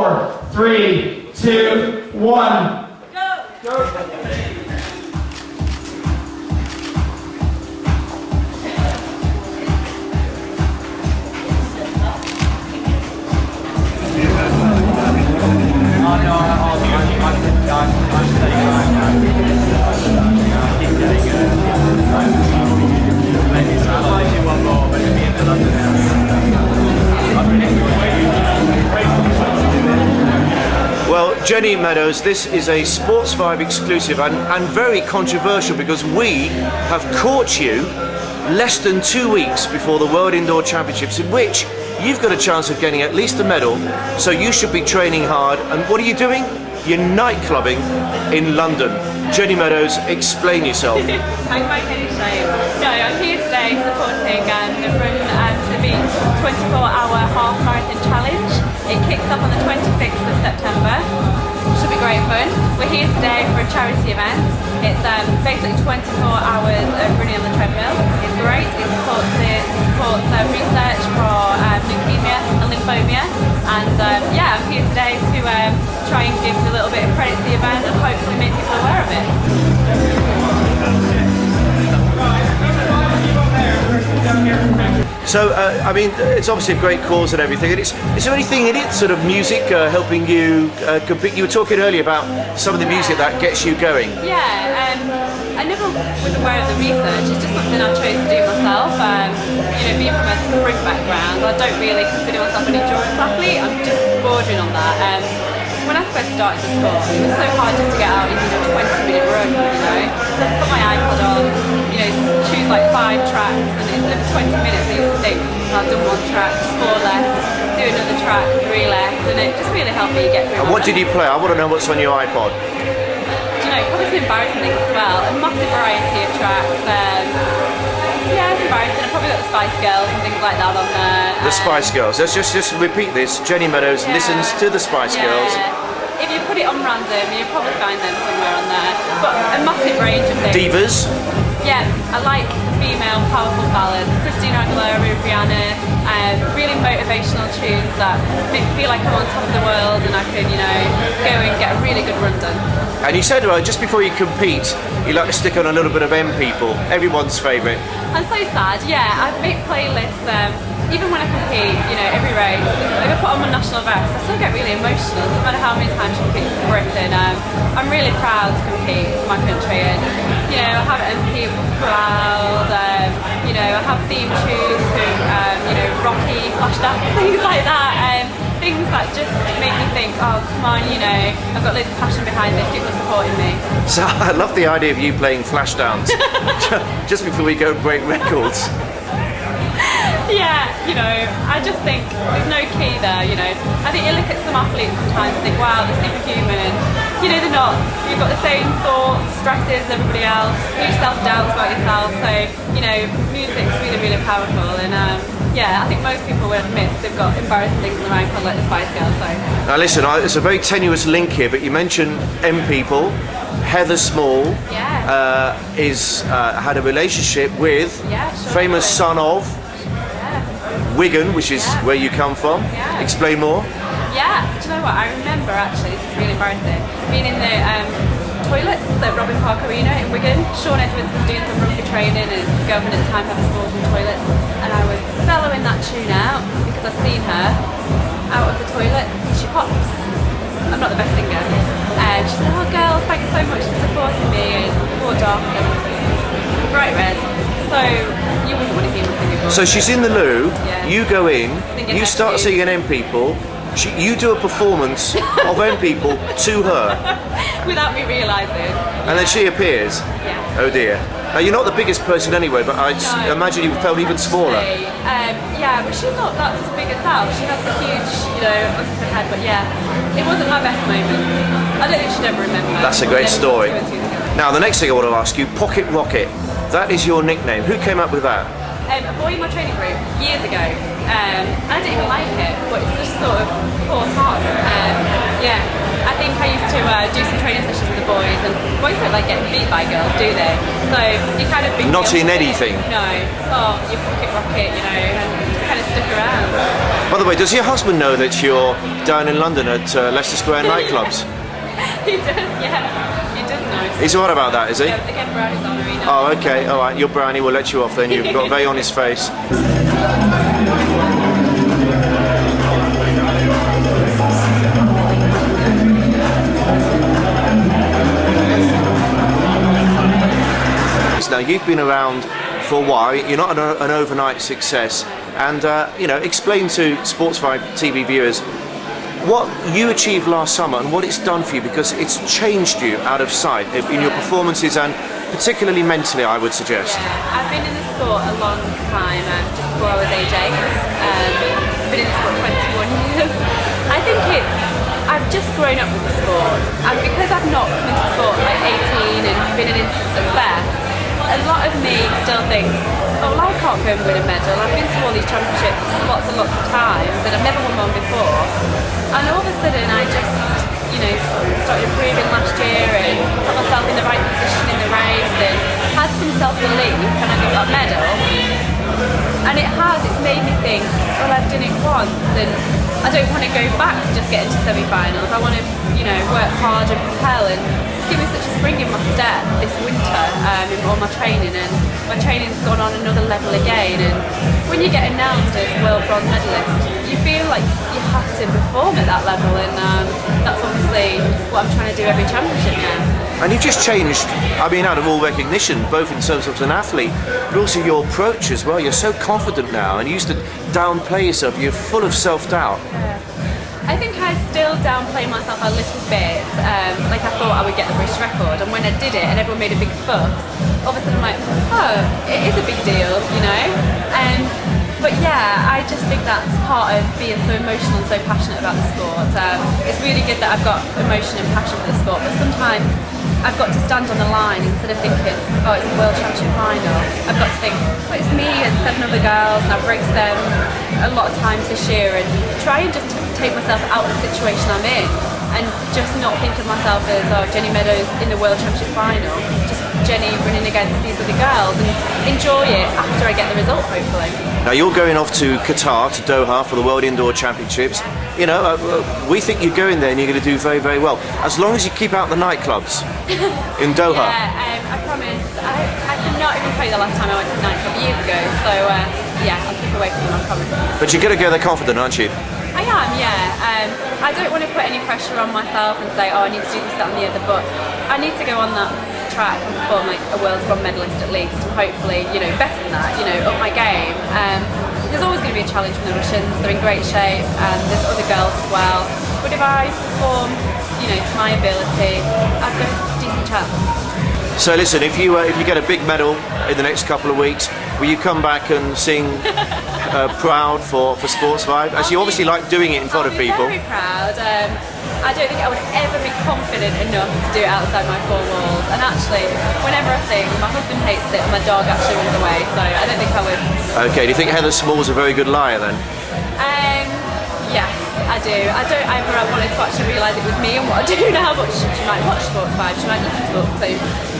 4, 3, 2, 1. Go! Go! Well, Jenny Meadows, this is a Sportsvibe exclusive and very controversial because we have caught you less than 2 weeks before the World Indoor Championships, in which you've got a chance of getting at least a medal, so you should be training hard. And what are you doing? You're night clubbing in London. Jenny Meadows, explain yourself. I'm quite ashamed. No, I'm here today supporting the Run to Beat 24-hour half marathon challenge. It kicks off on the 26th of September. Should be great fun. We're here today for a charity event. It's basically 24 hours of running on the treadmill. It's great. It supports research for Leukaemia and Lymphoma. And yeah, I'm here today to try and give a little bit of credit to the event and hopefully make people aware of it. So, I mean, it's obviously a great cause and everything. And is there anything in it, sort of music, helping you compete? You were talking earlier about some of the music that gets you going. Yeah, I never was aware of the research. It's just something I chose to do myself. You know, being from a sprint background, I don't really consider myself an endurance athlete. I'm just bordering on that. When I first started the sport, it was so hard just to get out and do a 20-minute run, you know. So I put my iPod on, you know, choose like 5 tracks, and in 20 minutes I used to think, I've done 1 track, 4 left, do another track, 3 left, and it just really helped me get through. And what did you play? I want to know what's on your iPod. Do you know, probably some embarrassing things as well. A massive variety of tracks. Yeah, it's embarrassing. I've probably got the Spice Girls and things like that on there. The Spice Girls. Let's just repeat this. Jenny Meadows listens to the Spice Girls. If you put it on random, you'll probably find them somewhere on there. But a massive range of things. Divas? Yeah, I like female powerful ballads. Christina Aguilera, Rihanna, really motivational tunes that make me feel like I'm on top of the world and I can, you know, go and get a really good run done. And you said, well, just before you compete, you like to stick on a little bit of M People, everyone's favourite. I'm so sad, yeah. I make playlists, even when I compete, you know, every race. If I put on my national vest, I still get really emotional, no matter how many times I compete for Britain. I'm really proud to compete for my country, and, you know, I have MP proud, you know, I have theme tunes to, you know, Rocky, Flashdance, things like that. Things that just make me think, oh, come on, you know, I've got loads of passion behind this, people are supporting me. So I love the idea of you playing Flashdance just before we go break records. Yeah, you know, I just think there's no key there, you know. I think you look at some athletes sometimes and think, wow, they're superhuman, and, you know, they're not. You've got the same thoughts, stresses as everybody else, huge self-doubts about yourself, so, you know, music's really, really powerful, and yeah, I think most people will admit they've got embarrassing things in their iPod like the Spice Girls, so. Now listen, it's a very tenuous link here, but you mentioned M People. Heather Small had a relationship with famous son of Wigan, which is where you come from. Explain more. Yeah, do you know what? I remember actually, this is really embarrassing, being in the toilets at Robin Park Arena in Wigan. Sean Edwards was doing some rugby training and his girlfriend at the time had a sport in toilets, and I was bellowing that tune out because I've seen her out of the toilet. She pops. I'm not the best singer. And she said, oh girls, thank you so much for supporting me, and walked off and bright red. So you wouldn't want to hear me singing. So she's in the loo, you go in, you start singing M People, you do a performance of M People to her. Without me realising. And then she appears. Oh dear. Now you're not the biggest person anyway, but I imagine you felt even smaller. Yeah, but she's not that big herself. She has a huge, you know, head, but yeah, it wasn't my best moment. I don't think she'd ever remember. That's a great story. Now the next thing I want to ask you, Pocket Rocket. That is your nickname. Who came up with that? A boy in my training group years ago. I didn't even like it, but it's just sort of caught on. Yeah, I think I used to do some training sessions with the boys, and boys don't like getting beat by girls, do they? So you kind of not in anything. No. Oh, you pocket rocket, you know, and kind of stuck around. By the way, does your husband know that you're down in London at Leicester Square nightclubs? He does, yeah. He does know. He's alright about that, is he? Yeah, again, Brownie's honouring. Oh, okay, alright. Your brownie will let you off then. You've got a very honest face. Now, you've been around for a while. You're not an overnight success. And, you know, explain to Sportsvibe TV viewers what you achieved last summer and what it's done for you, because it's changed you out of sight in your performances and particularly mentally, I would suggest. Yeah, I've been in the sport a long time, just before I was age 8. I've been in the sport 21 years. I think I've just grown up with the sport, and because I've not come into sport at like 18 and been an instant success, a lot of me still thinks, oh, well, I can't go and win a medal. I've been to all these championships lots and lots of times and I've never won one before. And all of a sudden I just, you know, started improving last year and put myself in the right position in the race and had some self-belief, and I got that medal. And it's made me think, well, I've done it once and I don't want to go back to just get into semi-finals. I want to, you know, work hard and propel and give me such a spring in my step this winter in all my training, and my training's gone on another level again. And when you get announced as world bronze medalist, you feel like you have to perform at that level, and that's obviously what I'm trying to do every championship now. And you've just changed, I mean, out of all recognition, both in terms of as an athlete, but also your approach as well. You're so confident now, and you used to downplay yourself. You're full of self-doubt. I think I still downplay myself a little bit. Like I thought I would get the British record, and when I did it and everyone made a big fuss, all of a sudden I'm like, oh, it is a big deal, you know? But yeah, I just think that's part of being so emotional and so passionate about the sport. It's really good that I've got emotion and passion for the sport, but sometimes I've got to stand on the line instead of thinking, oh, it's a world championship final. I've got to think, well, it's me and 7 other girls, and I've raced them a lot of times this year, and try and just take myself out of the situation I'm in, and just not think of myself as, oh, Jenny Meadows in the world championship final, just Jenny running against these other girls, and enjoy it after I get the result, hopefully. Now, you're going off to Qatar, to Doha, for the World Indoor Championships. You know, we think you're going there and you're going to do very, very well, as long as you keep out the nightclubs in Doha. Yeah, I promise. I cannot even tell you the last time I went to a nightclub years ago, so yeah, I'll keep away from them, I promise. But you're going to go there confident, aren't you? I am, yeah. I don't want to put any pressure on myself and say, oh, I need to do this, that and the other, but I need to go on that track and perform like a world bronze medalist at least, and hopefully, you know, better than that, you know, up my game. There's always going to be a challenge from the Russians. They're in great shape, and there's other girls as well. But if I perform, you know, to my ability, I've got a decent chance. So listen, if you get a big medal in the next couple of weeks, will you come back and sing proud for Sportsvibe? As you obviously like doing it in front of people. I'm very proud. I don't think I would ever be confident enough to do it outside my 4 walls. And actually, whenever I sing, my husband hates it and my dog actually runs away, so I don't think I would. Okay, do you think Heather Small's a very good liar then? Yes, I do. I don't ever wanted to actually realise it was me and what I do now, but she might watch Sportsvibe, she might listen to it, so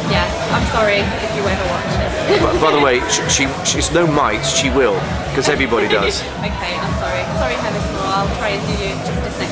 yeah, I'm sorry if you ever watch it. By the way, she's no might, she will, because everybody does. Okay, I'm sorry. Sorry, Heather Small, I'll try and do you justice next time.